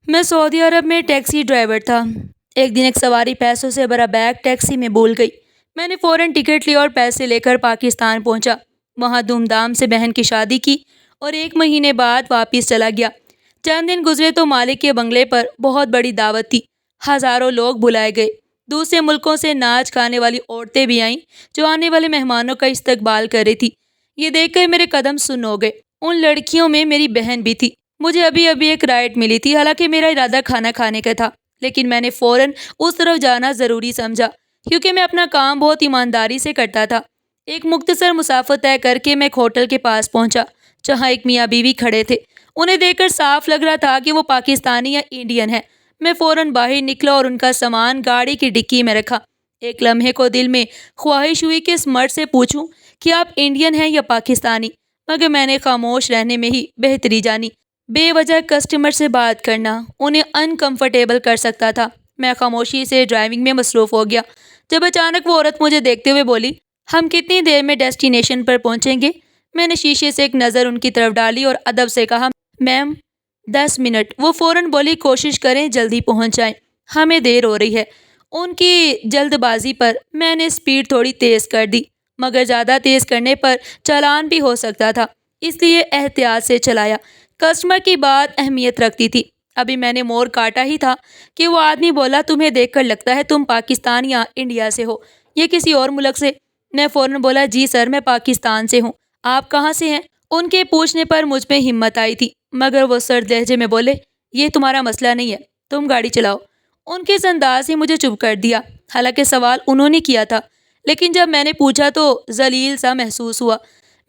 میں سعودی عرب میں taxi driver تھا۔ ایک دن ایک سواری پیسوں سے بھرا بیگ ٹیکسی میں بھول گئی۔ میں نے فوراً ٹکٹ لی اور پیسے لے کر پاکستان پہنچا۔ وہاں دھوم دھام سے بہن کی شادی کی اور 1 مہینے بعد واپس چلا گیا۔ چند دن گزرے تو مالک کے بنگلے پر بہت بڑی دعوت تھی۔ ہزاروں لوگ بلائے گئے۔ دوسرے ملکوں سے ناچ گانے والی عورتیں بھی آئیں جو آنے والے مہمانوں کا استقبال کر رہی تھی۔ یہ دیکھ کر میرے قدم سن ہو گئے۔ ان لڑکیوں میں میری بہن بھی تھی۔ مجھے ابھی ابھی ایک رائڈ ملی تھی، حالانکہ میرا ارادہ کھانا کھانے کا تھا، لیکن میں نے فوراً اس طرف جانا ضروری سمجھا کیونکہ میں اپنا کام بہت ایمانداری سے کرتا تھا۔ ایک مختصر مسافت طے کر کے میں ایک ہوٹل کے پاس پہنچا جہاں ایک میاں بیوی کھڑے تھے۔ انہیں دیکھ کر صاف لگ رہا تھا کہ وہ پاکستانی یا انڈین ہیں۔ میں فوراً باہر نکلا اور ان کا سامان گاڑی کی ڈکی میں رکھا۔ ایک لمحے کو دل میں خواہش ہوئی کہ اس مرد سے پوچھوں کہ آپ انڈین ہیں یا پاکستانی، مگر میں نے خاموش رہنے میں ہی بہتری جانی۔ بے وجہ کسٹمر سے بات کرنا انہیں انکمفرٹیبل کر سکتا تھا۔ میں خاموشی سے ڈرائیونگ میں مصروف ہو گیا جب اچانک وہ عورت مجھے دیکھتے ہوئے بولی، ہم کتنی دیر میں ڈیسٹینیشن پر پہنچیں گے؟ میں نے شیشے سے ایک نظر ان کی طرف ڈالی اور ادب سے کہا، میم 10 منٹ۔ وہ فوراً بولی، کوشش کریں جلدی پہنچ جائیں، ہمیں دیر ہو رہی ہے۔ ان کی جلد بازی پر میں نے اسپیڈ تھوڑی تیز کر دی، مگر زیادہ تیز کرنے پر چالان بھی ہو سکتا تھا، اس لیے احتیاط سے چلایا۔ کسٹمر کی بات اہمیت رکھتی تھی۔ ابھی میں نے موڑ کاٹا ہی تھا کہ وہ آدمی بولا، تمہیں دیکھ کر لگتا ہے تم پاکستان یا انڈیا سے ہو یا کسی اور ملک سے۔ میں فوراً بولا، جی سر، میں پاکستان سے ہوں۔ آپ کہاں سے ہیں؟ ان کے پوچھنے پر مجھ میں ہمت آئی تھی، مگر وہ سرد لہجے میں بولے، یہ تمہارا مسئلہ نہیں ہے، تم گاڑی چلاؤ۔ ان کے اس انداز نے مجھے چپ کر دیا۔ حالانکہ سوال انہوں نے کیا تھا، لیکن جب میں نے پوچھا تو ذلیل سا محسوس ہوا۔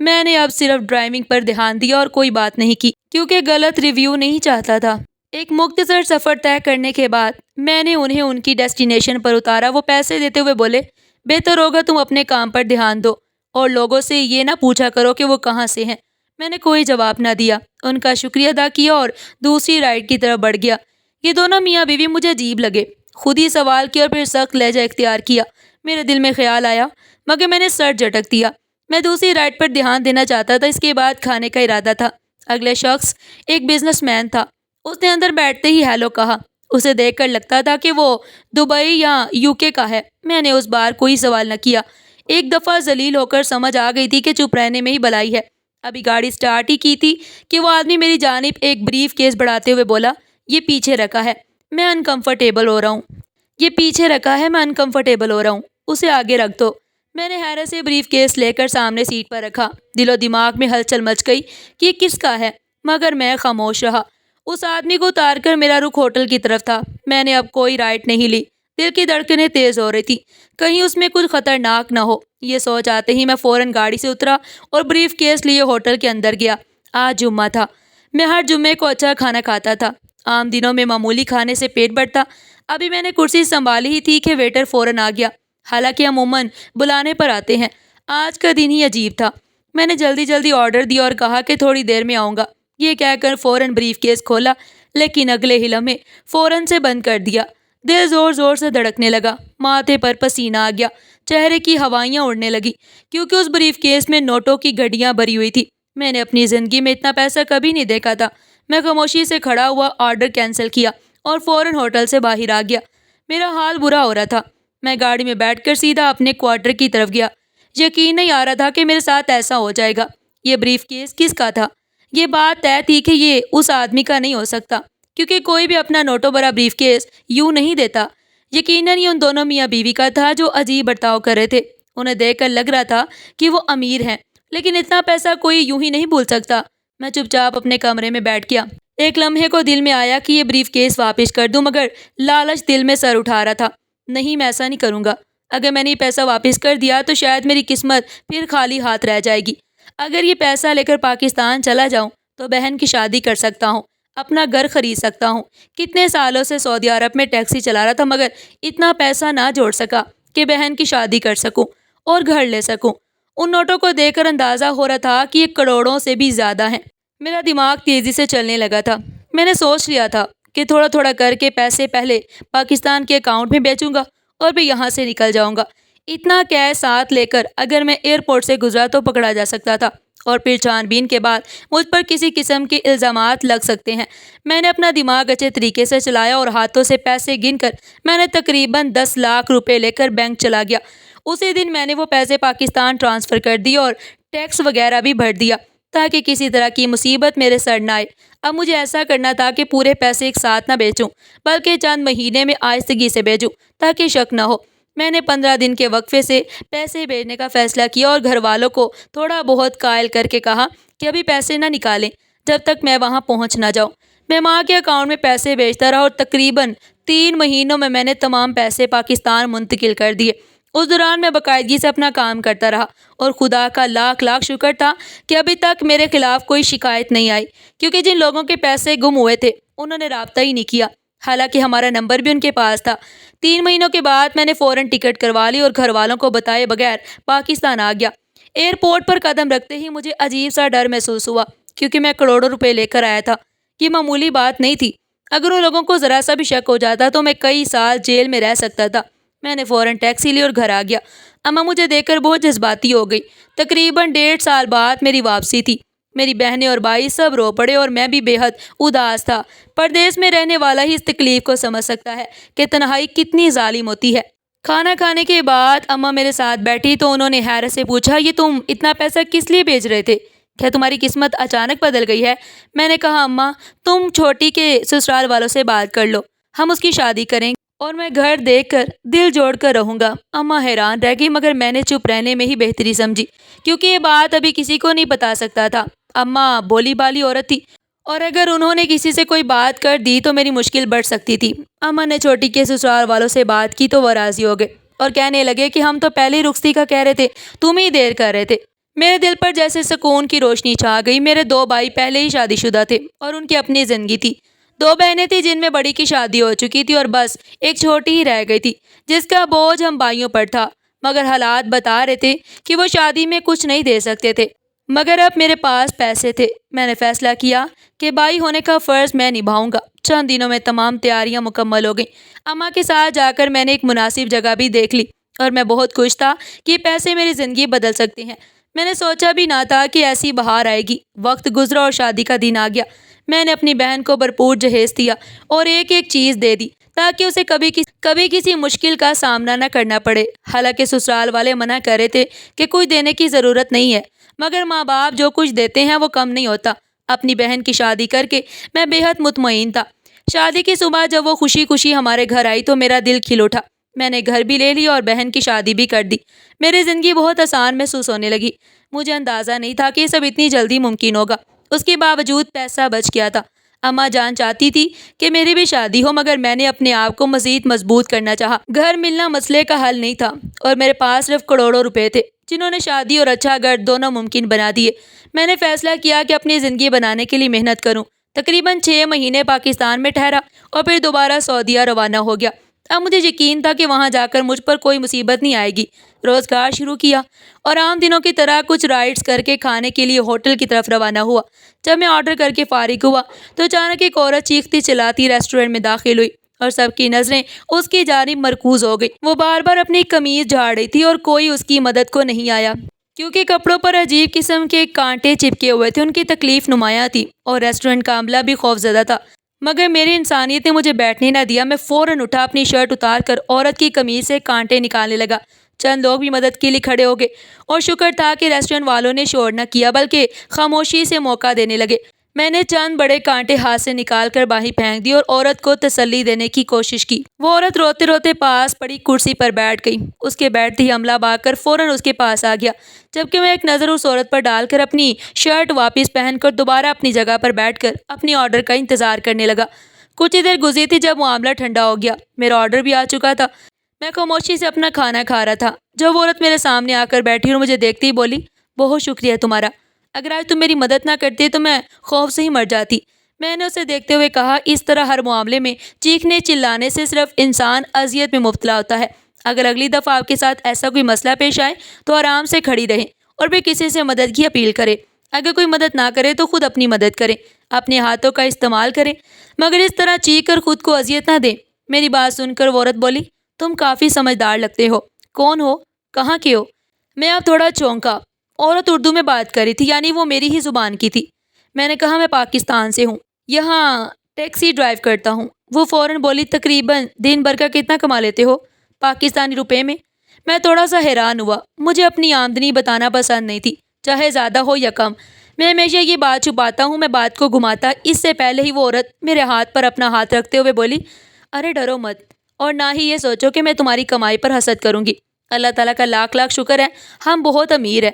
میں نے اب صرف ڈرائیونگ پر دھیان دیا اور کوئی بات نہیں کی کیونکہ غلط ریویو نہیں چاہتا تھا۔ ایک مختصر سفر طے کرنے کے بعد میں نے انہیں ان کی ڈیسٹینیشن پر اتارا۔ وہ پیسے دیتے ہوئے بولے، بہتر ہوگا تم اپنے کام پر دھیان دو اور لوگوں سے یہ نہ پوچھا کرو کہ وہ کہاں سے ہیں۔ میں نے کوئی جواب نہ دیا، ان کا شکریہ ادا کیا اور دوسری رائڈ کی طرف بڑھ گیا۔ یہ دونوں میاں بیوی مجھے عجیب لگے۔ خود ہی سوال کیا اور پھر سخت لہجہ اختیار کیا۔ میرے دل میں خیال آیا، مگر میں نے سر جھٹک دیا۔ میں دوسری رائڈ پر دھیان دینا چاہتا تھا، اس کے بعد کھانے کا ارادہ تھا۔ اگلے شخص ایک بزنس مین تھا۔ اس نے اندر بیٹھتے ہی ہیلو کہا۔ اسے دیکھ کر لگتا تھا کہ وہ دبئی یا UK کا ہے۔ میں نے اس بار کوئی سوال نہ کیا۔ ایک دفعہ ذلیل ہو کر سمجھ آ گئی تھی کہ چپ رہنے میں ہی بھلائی ہے۔ ابھی گاڑی سٹارٹ ہی کی تھی کہ وہ آدمی میری جانب ایک بریف کیس بڑھاتے ہوئے بولا، یہ پیچھے رکھا ہے، میں انکمفرٹیبل ہو رہا ہوں۔ یہ پیچھے رکھا ہے، میں انکمفرٹیبل ہو رہا ہوں، اسے آگے رکھ دو۔ میں نے حیرت سے بریف کیس لے کر سامنے سیٹ پر رکھا۔ دل و دماغ میں ہلچل مچ گئی کہ یہ کس کا ہے، مگر میں خاموش رہا۔ اس آدمی کو اتار کر میرا رخ ہوٹل کی طرف تھا۔ میں نے اب کوئی رائٹ نہیں لی۔ دل کی دھڑکنیں تیز ہو رہی تھی، کہیں اس میں کچھ خطرناک نہ ہو۔ یہ سوچ آتے ہی میں فوراً گاڑی سے اترا اور بریف کیس لیے ہوٹل کے اندر گیا۔ آج جمعہ تھا۔ میں ہر جمعے کو اچھا کھانا کھاتا تھا۔ عام دنوں میں معمولی کھانے سے پیٹ بھرتا۔ ابھی میں نے کرسی سنبھالی ہی تھی کہ ویٹر فوراً آ گیا۔ حالانکہ عموماً بلانے پر آتے ہیں، آج کا دن ہی عجیب تھا۔ میں نے جلدی جلدی آرڈر دیا اور کہا کہ تھوڑی دیر میں آؤں گا۔ یہ کہہ کر فوراً بریف کیس کھولا، لیکن اگلے ہی لمحے فوراً سے بند کر دیا۔ دل زور زور سے دھڑکنے لگا، ماتھے پر پسینہ آ گیا، چہرے کی ہوائیاں اڑنے لگی کیونکہ اس بریف کیس میں نوٹوں کی گھڑیاں بھری ہوئی تھی۔ میں نے اپنی زندگی میں اتنا پیسہ کبھی نہیں دیکھا تھا۔ میں خاموشی سے کھڑا ہوا، آرڈر کینسل کیا اور فوراً ہوٹل سے باہر آ گیا۔ میرا حال برا ہو رہا تھا۔ میں گاڑی میں بیٹھ کر سیدھا اپنے کوارٹر کی طرف گیا۔ یقین نہیں آ رہا تھا کہ میرے ساتھ ایسا ہو جائے گا۔ یہ بریف کیس کس کا تھا؟ یہ بات طے تھی کہ یہ اس آدمی کا نہیں ہو سکتا، کیونکہ کوئی بھی اپنا نوٹوں بھرا بریف کیس یوں نہیں دیتا۔ یقیناً یہ ان دونوں میاں بیوی کا تھا جو عجیب برتاؤ کر رہے تھے۔ انہیں دیکھ کر لگ رہا تھا کہ وہ امیر ہیں، لیکن اتنا پیسہ کوئی یوں ہی نہیں بھول سکتا۔ میں چپ چاپ اپنے کمرے میں بیٹھ گیا۔ ایک لمحے کو دل میں آیا کہ یہ بریف کیس واپس کر دوں، مگر لالچ دل میں سر اٹھا رہا تھا۔ نہیں، میں ایسا نہیں کروں گا۔ اگر میں نے یہ پیسہ واپس کر دیا تو شاید میری قسمت پھر خالی ہاتھ رہ جائے گی۔ اگر یہ پیسہ لے کر پاکستان چلا جاؤں تو بہن کی شادی کر سکتا ہوں، اپنا گھر خرید سکتا ہوں۔ کتنے سالوں سے سعودی عرب میں ٹیکسی چلا رہا تھا، مگر اتنا پیسہ نہ جوڑ سکا کہ بہن کی شادی کر سکوں اور گھر لے سکوں۔ ان نوٹوں کو دیکھ کر اندازہ ہو رہا تھا کہ یہ کروڑوں سے بھی زیادہ ہیں۔ میرا دماغ تیزی سے چلنے لگا تھا۔ میں نے سوچ لیا تھا کہ تھوڑا تھوڑا کر کے پیسے پہلے پاکستان کے اکاؤنٹ میں بیچوں گا اور پھر یہاں سے نکل جاؤں گا۔ اتنا کیش ساتھ لے کر اگر میں ایئرپورٹ سے گزرا تو پکڑا جا سکتا تھا اور پھر چھانبین کے بعد مجھ پر کسی قسم کے الزامات لگ سکتے ہیں۔ میں نے اپنا دماغ اچھے طریقے سے چلایا اور ہاتھوں سے پیسے گن کر میں نے تقریباً 10 لاکھ روپے لے کر بینک چلا گیا۔ اسی دن میں نے وہ پیسے پاکستان ٹرانسفر کر دیے اور ٹیکس وغیرہ بھی بھر دیا تاکہ کسی طرح کی مصیبت میرے سر نہ آئے۔ اب مجھے ایسا کرنا تھا کہ پورے پیسے ایک ساتھ نہ بیچوں بلکہ چند مہینے میں آہستگی سے بیچوں تاکہ شک نہ ہو۔ میں نے 15 دن کے وقفے سے پیسے بھیجنے کا فیصلہ کیا اور گھر والوں کو تھوڑا بہت قائل کر کے کہا کہ ابھی پیسے نہ نکالیں جب تک میں وہاں پہنچ نہ جاؤں۔ میں ماں کے اکاؤنٹ میں پیسے بھیجتا رہا اور تقریباً 3 مہینوں میں نے تمام پیسے پاکستان منتقل کر دیے۔ اس دوران میں باقاعدگی سے اپنا کام کرتا رہا اور خدا کا لاکھ لاکھ شکر تھا کہ ابھی تک میرے خلاف کوئی شکایت نہیں آئی، کیونکہ جن لوگوں کے پیسے گم ہوئے تھے انہوں نے رابطہ ہی نہیں کیا، حالانکہ ہمارا نمبر بھی ان کے پاس تھا۔ 3 مہینوں کے بعد میں نے فوراً ٹکٹ کروا لی اور گھر والوں کو بتائے بغیر پاکستان آ گیا۔ ایئرپورٹ پر قدم رکھتے ہی مجھے عجیب سا ڈر محسوس ہوا، کیونکہ میں کروڑوں روپے لے کر آیا تھا۔ یہ معمولی بات نہیں تھی۔ اگر ان لوگوں کو ذرا سا بھی شک ہو جاتا تو میں کئی سال جیل میں رہ سکتا تھا۔ میں نے فوراً ٹیکسی لی اور گھر آ گیا۔ اماں مجھے دیکھ کر بہت جذباتی ہو گئی۔ تقریباً 1.5 سال بعد میری واپسی تھی۔ میری بہنیں اور بھائی سب رو پڑے اور میں بھی بے حد اداس تھا۔ پردیس میں رہنے والا ہی اس تکلیف کو سمجھ سکتا ہے کہ تنہائی کتنی ظالم ہوتی ہے۔ کھانا کھانے کے بعد اماں میرے ساتھ بیٹھی تو انہوں نے حیرت سے پوچھا، یہ تم اتنا پیسہ کس لیے بھیج رہے تھے؟ کیا تمہاری قسمت اچانک بدل گئی ہے؟ میں نے کہا، اماں تم چھوٹی کے سسرال والوں سے بات کر لو، ہم اس کی شادی کریں گے اور میں گھر دیکھ کر دل جوڑ کر رہوں گا۔ اماں حیران رہ گئی، مگر میں نے چپ رہنے میں ہی بہتری سمجھی، کیونکہ یہ بات ابھی کسی کو نہیں بتا سکتا تھا۔ اماں بولی بالی عورت تھی اور اگر انہوں نے کسی سے کوئی بات کر دی تو میری مشکل بڑھ سکتی تھی۔ اماں نے چھوٹی کے سسرال والوں سے بات کی تو وہ راضی ہو گئے اور کہنے لگے کہ ہم تو پہلے ہی رخصتی کا کہہ رہے تھے، تم ہی دیر کر رہے تھے۔ میرے دل پر جیسے سکون کی روشنی چھا گئی۔ میرے 2 بھائی پہلے ہی شادی شدہ تھے اور ان کی اپنی زندگی تھی۔ 2 بہنیں تھیں جن میں بڑی کی شادی ہو چکی تھی اور بس ایک چھوٹی ہی رہ گئی تھی جس کا بوجھ ہم بھائیوں پر تھا، مگر حالات بتا رہے تھے کہ وہ شادی میں کچھ نہیں دے سکتے تھے۔ مگر اب میرے پاس پیسے تھے۔ میں نے فیصلہ کیا کہ بھائی ہونے کا فرض میں نبھاؤں گا۔ چند دنوں میں تمام تیاریاں مکمل ہو گئیں۔ اماں کے ساتھ جا کر میں نے ایک مناسب جگہ بھی دیکھ لی اور میں بہت خوش تھا کہ یہ پیسے میری زندگی بدل سکتے ہیں۔ میں نے سوچا بھی نہ تھا کہ ایسی بہار آئے گی۔ وقت گزرا اور شادی کا دن آ گیا۔ میں نے اپنی بہن کو بھرپور جہیز دیا اور ایک ایک چیز دے دی تاکہ اسے کبھی کسی مشکل کا سامنا نہ کرنا پڑے۔ حالانکہ سسرال والے منع کر رہے تھے کہ کچھ دینے کی ضرورت نہیں ہے، مگر ماں باپ جو کچھ دیتے ہیں وہ کم نہیں ہوتا۔ اپنی بہن کی شادی کر کے میں بے حد مطمئن تھا۔ شادی کی صبح جب وہ خوشی خوشی ہمارے گھر آئی تو میرا دل کھل اٹھا۔ میں نے گھر بھی لے لیا اور بہن کی شادی بھی کر دی۔ میری زندگی بہت آسان محسوس ہونے لگی۔ مجھے اندازہ نہیں تھا کہ یہ سب اتنی جلدی ممکن ہوگا۔ اس کے باوجود پیسہ بچ گیا تھا۔ اماں جان چاہتی تھی کہ میری بھی شادی ہو، مگر میں نے اپنے آپ کو مزید مضبوط کرنا چاہا۔ گھر ملنا مسئلے کا حل نہیں تھا اور میرے پاس صرف کروڑوں روپے تھے جنہوں نے شادی اور اچھا گھر دونوں ممکن بنا دیے۔ میں نے فیصلہ کیا کہ اپنی زندگی بنانے کے لیے محنت کروں۔ تقریباً 6 مہینے پاکستان میں ٹھہرا اور پھر دوبارہ سعودیہ روانہ ہو گیا۔ اب مجھے یقین تھا کہ وہاں جا کر مجھ پر کوئی مصیبت نہیں آئے گی۔ روزگار شروع کیا اور عام دنوں کی طرح کچھ رائڈز کر کے کھانے کے لیے ہوٹل کی طرف روانہ ہوا۔ جب میں آرڈر کر کے فارغ ہوا تو اچانک ایک عورت چیختی چلاتی ریسٹورنٹ میں داخل ہوئی اور سب کی نظریں اس کی جانب مرکوز ہو گئی۔ وہ بار بار اپنی قمیض جھاڑ رہی تھی اور کوئی اس کی مدد کو نہیں آیا، کیونکہ کپڑوں پر عجیب قسم کے کانٹے چپکے ہوئے تھے۔ ان کی تکلیف نمایاں تھی اور ریسٹورنٹ کا عملہ بھی خوفزدہ تھا، مگر میری انسانیت نے مجھے بیٹھنے نہ دیا۔ میں فوراً اٹھا، اپنی شرٹ اتار کر عورت کی قمیض سے کانٹے نکالنے لگا۔ چند لوگ بھی مدد کے لیے کھڑے ہو گئے اور شکر تھا کہ ریسٹورنٹ والوں نے شور نہ کیا بلکہ خاموشی سے موقع دینے لگے۔ میں نے چند بڑے کانٹے ہاتھ سے نکال کر باہر پھینک دی اور عورت کو تسلی دینے کی کوشش کی۔ وہ عورت روتے روتے پاس پڑی کرسی پر بیٹھ گئی۔ اس کے بیٹھتے ہی عملہ بھاگ کر فوراً اس کے پاس آ گیا، جبکہ میں ایک نظر اس عورت پر ڈال کر اپنی شرٹ واپس پہن کر دوبارہ اپنی جگہ پر بیٹھ کر اپنی آرڈر کا انتظار کرنے لگا۔ کچھ ہی دیر گزری تھی جب معاملہ ٹھنڈا ہو گیا۔ میرا آرڈر بھی آ چکا تھا۔ میں خاموشی سے اپنا کھانا کھا رہا تھا جب وہ عورت میرے سامنے آ کر بیٹھی اور مجھے دیکھتے ہی بولی، بہت شکریہ تمہارا، اگر آج تم میری مدد نہ کرتے تو میں خوف سے ہی مر جاتی۔ میں نے اسے دیکھتے ہوئے کہا، اس طرح ہر معاملے میں چیخنے چلانے سے صرف انسان اذیت میں مبتلا ہوتا ہے۔ اگر اگلی دفعہ آپ کے ساتھ ایسا کوئی مسئلہ پیش آئے تو آرام سے کھڑی رہیں اور پھر کسی سے مدد کی اپیل کریں۔ اگر کوئی مدد نہ کرے تو خود اپنی مدد کریں، اپنے ہاتھوں کا استعمال کریں، مگر اس طرح چیخ کر خود کو اذیت نہ دیں۔ میری بات سن کر وہ عورت بولی، تم کافی سمجھدار لگتے ہو، کون ہو، کہاں کے ہو؟ میں اب تھوڑا چونکا، عورت اردو میں بات کر رہی تھی، یعنی وہ میری ہی زبان کی تھی۔ میں نے کہا میں پاکستان سے ہوں، یہاں ٹیکسی ڈرائیو کرتا ہوں۔ وہ فوراً بولی تقریباً دن بھر کا کتنا کما لیتے ہو پاکستانی روپے میں؟ میں تھوڑا سا حیران ہوا، مجھے اپنی آمدنی بتانا پسند نہیں تھی، چاہے زیادہ ہو یا کم۔ میں ہمیشہ یہ بات چھپاتا ہوں۔ میں بات کو گھماتا اس سے پہلے ہی وہ عورت میرے ہاتھ پر اپنا ہاتھ رکھتے ہوئے بولی، ارے ڈرو مت، اور نہ ہی یہ سوچو کہ میں تمہاری کمائی پر حسد کروں گی۔ اللہ تعالیٰ کا لاکھ لاکھ شکر ہے، ہم بہت امیر ہیں۔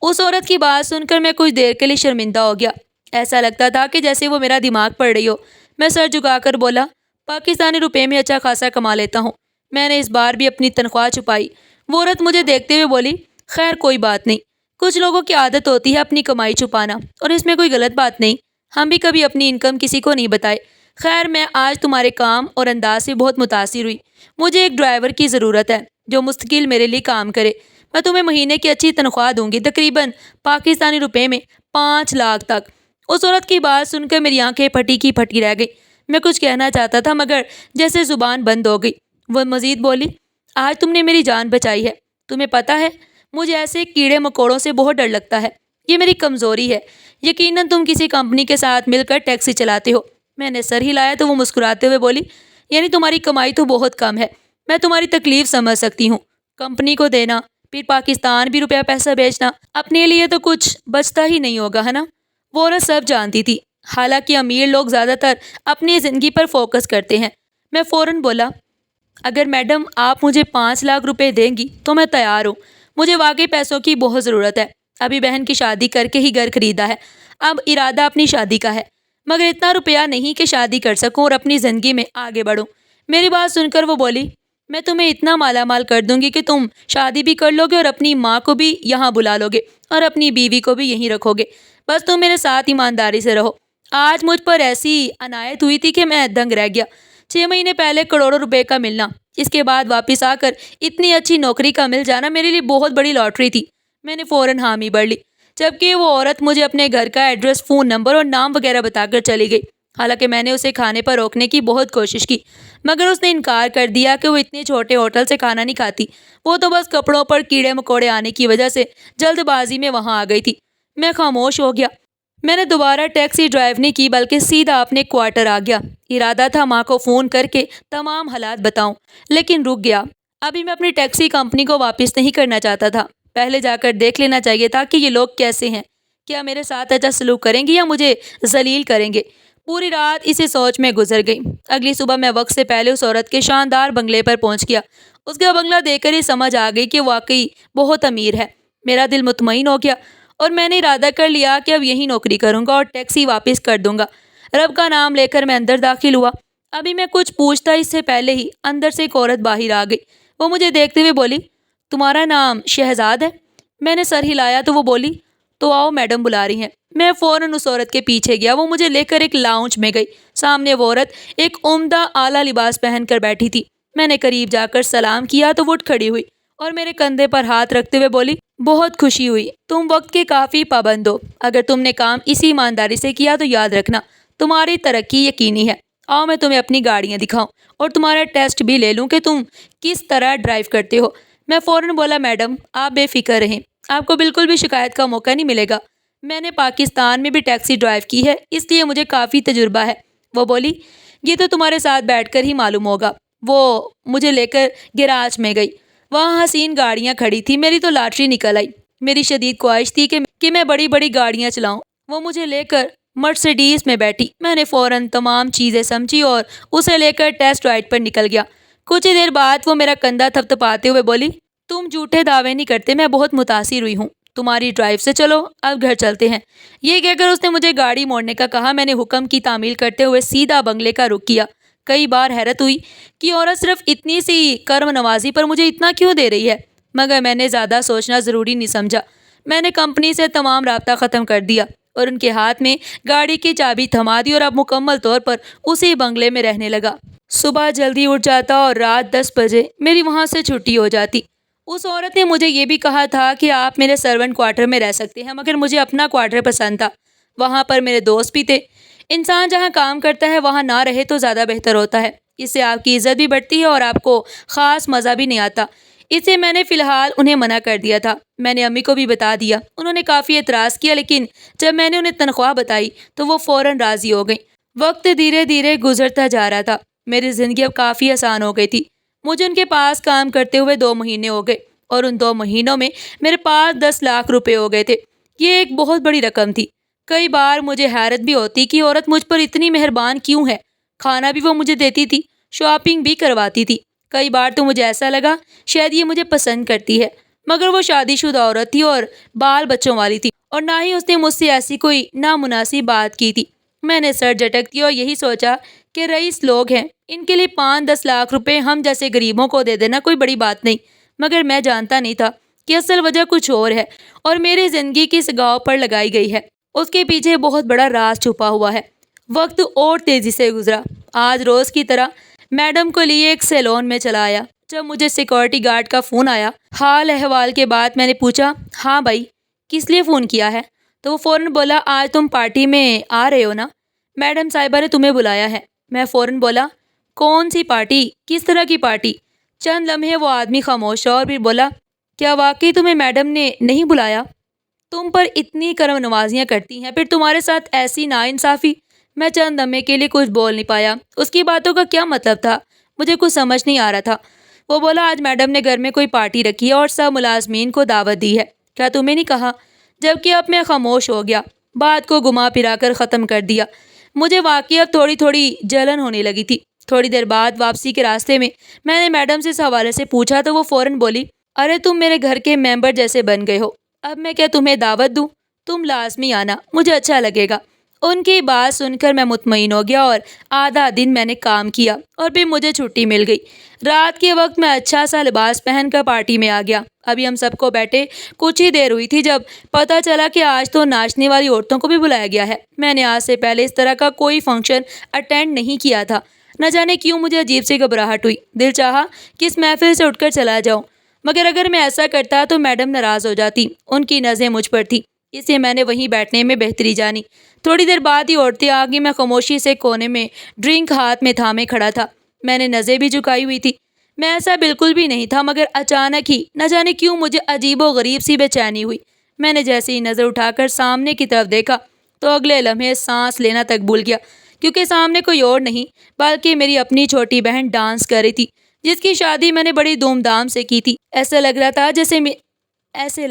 اس عورت کی بات سن کر میں کچھ دیر کے لیے شرمندہ ہو گیا۔ ایسا لگتا تھا کہ جیسے وہ میرا دماغ پڑھ رہی ہو۔ میں سر جھکا کر بولا، پاکستانی روپے میں اچھا خاصا کما لیتا ہوں۔ میں نے اس بار بھی اپنی تنخواہ چھپائی۔ وہ عورت مجھے دیکھتے ہوئے بولی، خیر کوئی بات نہیں، کچھ لوگوں کی عادت ہوتی ہے اپنی کمائی چھپانا، اور اس میں کوئی غلط بات نہیں۔ ہم بھی کبھی اپنی انکم کسی کو نہیں بتائے۔ خیر میں آج تمہارے کام اور انداز سے بہت متاثر ہوئی۔ مجھے ایک ڈرائیور کی ضرورت ہے جو مستقل میرے لیے کام کرے۔ میں تمہیں مہینے کی اچھی تنخواہ دوں گی، تقریباً پاکستانی روپے میں 5 لاکھ تک۔ اس عورت کی بات سن کر میری آنکھیں پھٹی کی پھٹی رہ گئی۔ میں کچھ کہنا چاہتا تھا مگر جیسے زبان بند ہو گئی۔ وہ مزید بولی، آج تم نے میری جان بچائی ہے۔ تمہیں پتہ ہے مجھے ایسے کیڑے مکوڑوں سے بہت ڈر لگتا ہے، یہ میری کمزوری ہے۔ یقیناً تم کسی کمپنی کے ساتھ مل کر ٹیکسی چلاتے ہو۔ میں نے سر ہلایا تو وہ مسکراتے ہوئے بولی، یعنی تمہاری کمائی تو بہت کم ہے۔ میں تمہاری تکلیف سمجھ سکتی ہوں، کمپنی کو دینا، پھر پاکستان بھی روپیہ پیسہ بیچنا، اپنے لیے تو کچھ بچتا ہی نہیں ہوگا، ہے نا؟ وہ عورت سب جانتی تھی، حالانکہ امیر لوگ زیادہ تر اپنی زندگی پر فوکس کرتے ہیں۔ میں فوراً بولا، اگر میڈم آپ مجھے 5 لاکھ روپے دیں گی تو میں تیار ہوں۔ مجھے واقعی پیسوں کی بہت ضرورت ہے۔ ابھی بہن کی شادی کر کے ہی گھر خریدا ہے، اب ارادہ اپنی شادی کا ہے، مگر اتنا روپیہ نہیں کہ شادی کر سکوں اور اپنی زندگی میں آگے بڑھوں۔ میری بات سن کر وہ بولی، میں تمہیں اتنا مالا مال کر دوں گی کہ تم شادی بھی کر لو گے اور اپنی ماں کو بھی یہاں بلا لو گے اور اپنی بیوی کو بھی یہیں رکھو گے، بس تم میرے ساتھ ایمانداری سے رہو۔ آج مجھ پر ایسی عنایت ہوئی تھی کہ میں دنگ رہ گیا۔ 6 مہینے پہلے کروڑوں روپے کا ملنا، اس کے بعد واپس آ کر اتنی اچھی نوکری کا مل جانا میرے لیے بہت بڑی لاٹری تھی۔ میں نے فوراً حامی بھر لی، جبکہ وہ عورت مجھے اپنے گھر کا ایڈریس، فون نمبر اور نام وغیرہ بتا کر چلی گئی۔ حالانکہ میں نے اسے کھانے پر روکنے کی بہت کوشش کی، مگر اس نے انکار کر دیا کہ وہ اتنے چھوٹے ہوٹل سے کھانا نہیں کھاتی، وہ تو بس کپڑوں پر کیڑے مکوڑے آنے کی وجہ سے جلد بازی میں وہاں آ گئی تھی۔ میں خاموش ہو گیا۔ میں نے دوبارہ ٹیکسی ڈرائیو نہیں کی بلکہ سیدھا اپنے کوارٹر آ گیا۔ ارادہ تھا ماں کو فون کر کے تمام حالات بتاؤں، لیکن رک گیا۔ ابھی میں اپنی ٹیکسی کمپنی کو واپس نہیں کرنا چاہتا تھا۔ پہلے جا کر دیکھ لینا چاہیے تھا کہ یہ لوگ کیسے ہیں، کیا میرے ساتھ اچھا سلوک کریں گے یا مجھے ذلیل کریں گے۔ پوری رات اسی سوچ میں گزر گئی۔ اگلی صبح میں وقت سے پہلے اس عورت کے شاندار بنگلے پر پہنچ گیا۔ اس کا بنگلہ دیکھ کر ہی سمجھ آ گئی کہ واقعی بہت امیر ہے۔ میرا دل مطمئن ہو گیا اور میں نے ارادہ کر لیا کہ اب یہی نوکری کروں گا اور ٹیکسی واپس کر دوں گا۔ رب کا نام لے کر میں اندر داخل ہوا۔ ابھی میں کچھ پوچھتا اس سے پہلے ہی اندر سے ایک عورت باہر آ گئی۔ وہ مجھے دیکھتے ہوئے بولی، تمہارا نام شہزاد ہے؟ میں نے سر ہلایا تو وہ بولی، تو آؤ میڈم بلا رہی ہیں۔ میں فوراً اس عورت کے پیچھے گیا۔ وہ مجھے لے کر ایک لاؤنج میں گئی۔ سامنے وہ عورت ایک عمدہ اعلیٰ لباس پہن کر بیٹھی تھی۔ میں نے قریب جا کر سلام کیا تو وہ اٹھ کھڑی ہوئی اور میرے کندھے پر ہاتھ رکھتے ہوئے بولی، بہت خوشی ہوئی، تم وقت کے کافی پابند ہو۔ اگر تم نے کام اسی ایمانداری سے کیا تو یاد رکھنا تمہاری ترقی یقینی ہے۔ آؤ میں تمہیں اپنی گاڑیاں دکھاؤں اور تمہارا ٹیسٹ بھی لے لوں کہ تم کس طرح ڈرائیو کرتے ہو۔ میں فوراً بولا، میڈم آپ بے فکر رہیں، آپ کو بالکل بھی شکایت کا موقع نہیں ملے گا۔ میں نے پاکستان میں بھی ٹیکسی ڈرائیو کی ہے، اس لیے مجھے کافی تجربہ ہے۔ وہ بولی، یہ تو تمہارے ساتھ بیٹھ کر ہی معلوم ہوگا۔ وہ مجھے لے کر گیراج میں گئی۔ وہاں حسین گاڑیاں کھڑی تھی۔ میری تو لاٹری نکل آئی۔ میری شدید خواہش تھی کہ میں بڑی بڑی گاڑیاں چلاؤں۔ وہ مجھے لے کر مرسیڈیز میں بیٹھی۔ میں نے فوراً تمام چیزیں سمجھی اور اسے لے کر ٹیسٹ رائڈ پر نکل گیا۔ کچھ ہی دیر بعد وہ میرا کندھا تھپتھپاتے ہوئے بولی، تم جھوٹے دعوے نہیں کرتے، میں بہت متاثر ہوئی ہوں تمہاری ڈرائیو سے، چلو اب گھر چلتے ہیں۔ یہ کہہ کر اس نے مجھے گاڑی موڑنے کا کہا۔ میں نے حکم کی تعمیل کرتے ہوئے سیدھا بنگلے کا رخ کیا۔ کئی بار حیرت ہوئی کہ عورت صرف اتنی سی کرم نوازی پر مجھے اتنا کیوں دے رہی ہے، مگر میں نے زیادہ سوچنا ضروری نہیں سمجھا۔ میں نے کمپنی سے تمام رابطہ ختم کر دیا اور ان کے ہاتھ میں گاڑی کی چابی تھما دی اور اب مکمل طور پر اسی بنگلے میں رہنے لگا۔ صبح جلدی اٹھ جاتا اور رات 10 بجے میری وہاں سے چھٹی ہو جاتی۔ اس عورت نے مجھے یہ بھی کہا تھا کہ آپ میرے سرونٹ کوارٹر میں رہ سکتے ہیں، مگر مجھے اپنا کوارٹر پسند تھا۔ وہاں پر میرے دوست بھی تھے۔ انسان جہاں کام کرتا ہے وہاں نہ رہے تو زیادہ بہتر ہوتا ہے، اس سے آپ کی عزت بھی بڑھتی ہے اور آپ کو خاص مزہ بھی نہیں آتا۔ اس سے میں نے فی الحال انہیں منع کر دیا تھا۔ میں نے امی کو بھی بتا دیا، انہوں نے کافی اعتراض کیا، لیکن جب میں نے انہیں تنخواہ بتائی تو وہ فوراً راضی ہو گئیں۔ وقت دھیرے دھیرے گزرتا جا رہا تھا، میری زندگی اب کافی آسان ہو گئی تھی۔ مجھے ان کے پاس کام کرتے ہوئے 2 مہینے ہو گئے اور ان 2 مہینوں میں میرے پاس 10 لاکھ روپے ہو گئے تھے۔ یہ ایک بہت بڑی رقم تھی۔ کئی بار مجھے حیرت بھی ہوتی کہ عورت مجھ پر اتنی مہربان کیوں ہے۔ کھانا بھی وہ مجھے دیتی تھی، شاپنگ بھی کرواتی تھی۔ کئی بار تو مجھے ایسا لگا شاید یہ مجھے پسند کرتی ہے، مگر وہ شادی شدہ عورت تھی اور بال بچوں والی تھی، اور نہ ہی اس نے مجھ سے ایسی کوئی نامناسب بات کی تھی۔ میں نے سر جھٹک دیا اور یہی سوچا کہ رئیس لوگ ہیں، ان کے لیے 5-10 لاکھ روپے ہم جیسے غریبوں کو دے دینا کوئی بڑی بات نہیں۔ مگر میں جانتا نہیں تھا کہ اصل وجہ کچھ اور ہے اور میری زندگی کس گاؤں پر لگائی گئی ہے، اس کے پیچھے بہت بڑا راز چھپا ہوا ہے۔ وقت اور تیزی سے گزرا۔ آج روز کی طرح میڈم کو لیے ایک سیلون میں چلا آیا۔ جب مجھے سیکورٹی گارڈ کا فون آیا، حال احوال کے بعد میں نے پوچھا، ہاں بھائی کس لیے فون کیا ہے؟ تو وہ فوراً بولا، آج تم پارٹی میں آ رہے ہو نا، میڈم صاحبہ نے تمہیں بلایا ہے۔ میں فوراً بولا، کون سی پارٹی، کس طرح کی پارٹی؟ چند لمحے وہ آدمی خاموش رہا اور پھر بولا، کیا واقعی تمہیں میڈم نے نہیں بلایا؟ تم پر اتنی کرم نوازیاں کرتی ہیں، پھر تمہارے ساتھ ایسی ناانصافی؟ میں چند لمحے کے لیے کچھ بول نہیں پایا۔ اس کی باتوں کا کیا مطلب تھا؟ مجھے کچھ سمجھ نہیں آ رہا تھا۔ وہ بولا، آج میڈم نے گھر میں کوئی پارٹی رکھی ہے اور سب ملازمین کو دعوت دی ہے، کیا تمہیں نہیں کہا؟ جبکہ اب میں خاموش ہو گیا، بات کو گھما پھرا کر ختم کر دیا۔ مجھے واقعی اب تھوڑی تھوڑی جلن ہونے لگی تھی۔ تھوڑی دیر بعد واپسی کے راستے میں نے میڈم سے اس حوالے سے پوچھا تو وہ فوراً بولی، ارے تم میرے گھر کے ممبر جیسے بن گئے ہو، اب میں کیا تمہیں دعوت دوں؟ تم لازمی آنا، مجھے اچھا لگے گا۔ ان کی بات سن کر میں مطمئن ہو گیا اور آدھا دن میں نے کام کیا اور پھر مجھے چھٹی مل گئی۔ رات کے وقت میں اچھا سا لباس پہن کر پارٹی میں آ گیا۔ ابھی ہم سب کو بیٹھے کچھ ہی دیر ہوئی تھی جب پتہ چلا کہ آج تو ناچنے والی عورتوں کو بھی بلایا گیا ہے۔ میں نے آج سے پہلے اس طرح کا کوئی فنکشن اٹینڈ نہیں کیا تھا۔ نہ جانے کیوں مجھے عجیب سی گھبراہٹ ہوئی۔ دل چاہا کہ اس محفل سے اٹھ کر چلا جاؤں، مگر اگر میں ایسا کرتا تو میڈم ناراض ہو جاتی، ان کی نظریں مجھ پر تھی، اس لیے میں نے وہیں بیٹھنے میں بہتری جانی۔ تھوڑی دیر بعد ہی عورتیں آ گئیں۔ میں خاموشی سے کونے میں ڈرنک ہاتھ میں تھامے کھڑا تھا۔ میں نے نظریں بھی جھکائی ہوئی تھی۔ میں ایسا بالکل بھی نہیں تھا، مگر اچانک ہی نہ جانے کیوں مجھے عجیب و غریب سی بے چینی ہوئی۔ میں نے جیسے ہی نظر اٹھا کر سامنے کی طرف دیکھا تو اگلے لمحے سانس لینا تک بھول گیا، کیونکہ سامنے کوئی اور نہیں بلکہ میری اپنی چھوٹی بہن ڈانس کر رہی تھی، جس کی شادی میں نے بڑی دھوم دھام سے کی تھی۔ ایسے لگ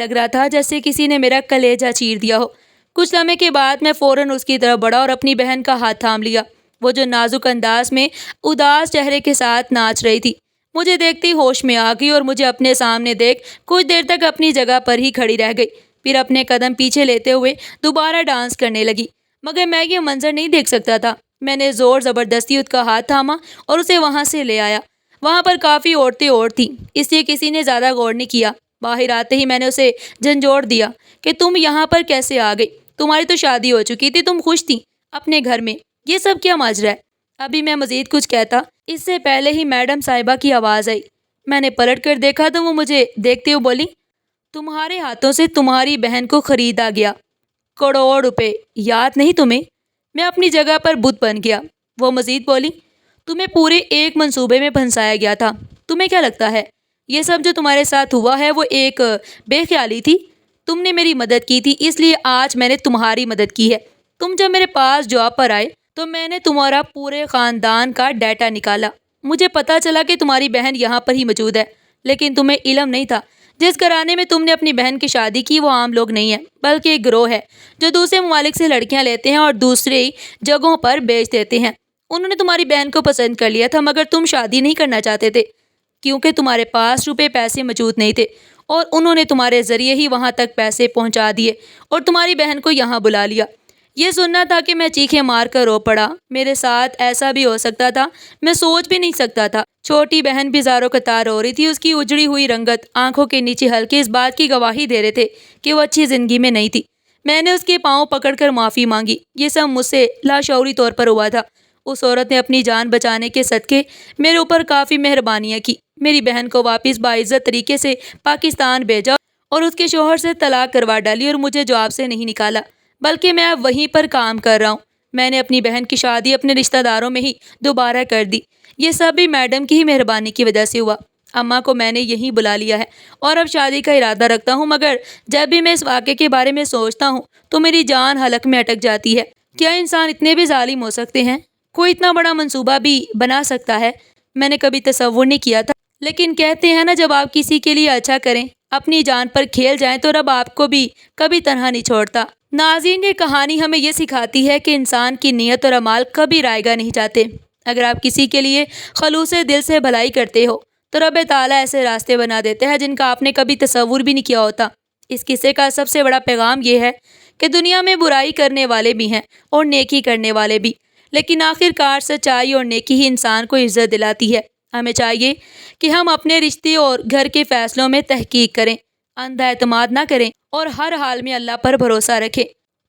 رہا تھا جیسے کسی نے میرا کلیجہ چیر دیا ہو۔ کچھ لمحے کے بعد میں فوراً اس کی طرف بڑھا اور اپنی بہن کا ہاتھ تھام لیا، وہ جو نازک انداز میں اداس چہرے کے ساتھ ناچ رہی تھی۔ مجھے دیکھتے ہی ہوش میں آ گئی اور مجھے اپنے سامنے دیکھ کچھ دیر تک اپنی جگہ پر ہی کھڑی رہ گئی، پھر اپنے قدم پیچھے لیتے ہوئے دوبارہ ڈانس کرنے لگی۔ مگر میں یہ منظر نہیں دیکھ سکتا تھا۔ میں نے زور زبردستی اس کا ہاتھ تھاما اور اسے وہاں سے لے آیا۔ وہاں پر کافی عورتیں اور تھیں، اس لیے کسی نے زیادہ غور نہیں کیا۔ باہر آتے ہی میں نے اسے جھنجھوڑ دیا کہ تم یہاں پر کیسے آ گئی؟ تمہاری تو شادی ہو چکی تھی، تم خوش تھی اپنے گھر میں، یہ سب کیا ماجرا ہے؟ ابھی میں مزید کچھ کہتا اس سے پہلے ہی میڈم صاحبہ کی آواز آئی۔ میں نے پلٹ کر دیکھا تو وہ مجھے دیکھتے ہوئے بولی، تمہارے ہاتھوں سے تمہاری بہن کو خریدا گیا کروڑ روپے، یاد نہیں تمہیں؟ میں اپنی جگہ پر بت بن گیا۔ وہ مزید بولی، تمہیں پورے ایک منصوبے میں پھنسایا گیا تھا۔ تمہیں کیا لگتا ہے یہ سب جو تمہارے ساتھ ہوا ہے وہ ایک بے خیالی تھی؟ تم نے میری مدد کی تھی، اس لیے آج میں نے تمہاری مدد کی ہے۔ تم جب میرے پاس جاب پر آئے تو میں نے تمہارا پورے خاندان کا ڈیٹا نکالا۔ مجھے پتا چلا کہ تمہاری بہن یہاں پر ہی موجود ہے، لیکن تمہیں علم نہیں تھا جس گھرانے میں تم نے اپنی بہن کی شادی کی وہ عام لوگ نہیں ہیں، بلکہ ایک گروہ ہے جو دوسرے ممالک سے لڑکیاں لیتے ہیں اور دوسری جگہوں پر بیچ دیتے ہیں۔ انہوں نے تمہاری بہن کو پسند کر لیا تھا، مگر تم شادی نہیں کرنا چاہتے تھے کیونکہ تمہارے پاس روپے پیسے موجود نہیں تھے، اور انہوں نے تمہارے ذریعے ہی وہاں تک پیسے پہنچا دیے اور تمہاری بہن کو یہاں بلا لیا۔ یہ سننا تھا کہ میں چیخیں مار کر رو پڑا۔ میرے ساتھ ایسا بھی ہو سکتا تھا، میں سوچ بھی نہیں سکتا تھا۔ چھوٹی بہن بھی زاروں قطار رو رہی تھی، اس کی اجڑی ہوئی رنگت، آنکھوں کے نیچے ہلکے اس بات کی گواہی دے رہے تھے کہ وہ اچھی زندگی میں نہیں تھی۔ میں نے اس کے پاؤں پکڑ کر معافی مانگی۔ یہ سب مجھ سے لاشعوری طور پر ہوا تھا۔ اس عورت نے اپنی جان بچانے کے صدقے میرے اوپر کافی مہربانیاں کی، میری بہن کو واپس باعزت طریقے سے پاکستان بھیجا اور اس کے شوہر سے طلاق کروا ڈالی اور مجھے جاب سے نہیں نکالا، بلکہ میں اب وہیں پر کام کر رہا ہوں۔ میں نے اپنی بہن کی شادی اپنے رشتہ داروں میں ہی دوبارہ کر دی۔ یہ سب بھی میڈم کی ہی مہربانی کی وجہ سے ہوا۔ اماں کو میں نے یہیں بلا لیا ہے اور اب شادی کا ارادہ رکھتا ہوں، مگر جب بھی میں اس واقعے کے بارے میں سوچتا ہوں تو میری جان حلق میں اٹک جاتی ہے۔ کیا انسان اتنے بھی ظالم ہو سکتے ہیں؟ کوئی اتنا بڑا منصوبہ بھی بنا سکتا ہے؟ میں نے کبھی تصور نہیں کیا تھا، لیکن کہتے ہیں نا، جب آپ کسی کے لیے اچھا کریں، اپنی جان پر کھیل جائیں تو رب آپ کو بھی کبھی تنہا نہیں چھوڑتا۔ ناظرین، یہ کہانی ہمیں یہ سکھاتی ہے کہ انسان کی نیت اور اعمال کبھی رائیگاں نہیں جاتے۔ اگر آپ کسی کے لیے خلوص دل سے بھلائی کرتے ہو تو رب تعالیٰ ایسے راستے بنا دیتے ہیں جن کا آپ نے کبھی تصور بھی نہیں کیا ہوتا۔ اس قصے کا سب سے بڑا پیغام یہ ہے کہ دنیا میں برائی کرنے والے بھی ہیں اور نیکی کرنے والے بھی، لیکن آخر کار سچائی اور نیکی ہی انسان کو عزت دلاتی ہے۔ ہمیں چاہیے کہ ہم اپنے رشتے اور گھر کے فیصلوں میں تحقیق کریں، اندھا اعتماد نہ کریں اور ہر حال میں اللہ پر بھروسہ رکھیں۔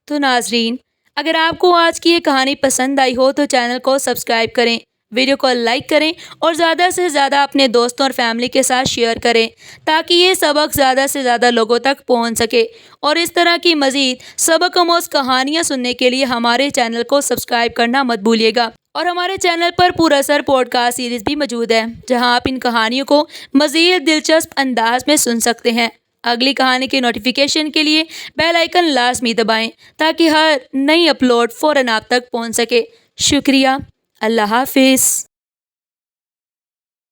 تو ناظرین، اگر آپ کو آج کی یہ کہانی پسند آئی ہو تو چینل کو سبسکرائب کریں، ویڈیو کو لائک کریں اور زیادہ سے زیادہ اپنے دوستوں اور فیملی کے ساتھ شیئر کریں تاکہ یہ سبق زیادہ سے زیادہ لوگوں تک پہنچ سکے۔ اور اس طرح کی مزید سبق آموز کہانیاں سننے کے لیے ہمارے چینل کو سبسکرائب کرنا مت بھولیے گا۔ اور ہمارے چینل پر پر اثر پوڈ کاسٹ سیریز بھی موجود ہے جہاں آپ ان کہانیوں کو مزید دلچسپ انداز میں سن سکتے ہیں۔ اگلی کہانی کی نوٹیفیکیشن کے لیے بیل آئیکن لازمی دبائیں تاکہ ہر نئی اپلوڈ فوراً آپ تک پہنچ سکے۔ شکریہ۔ اللہ حافظ۔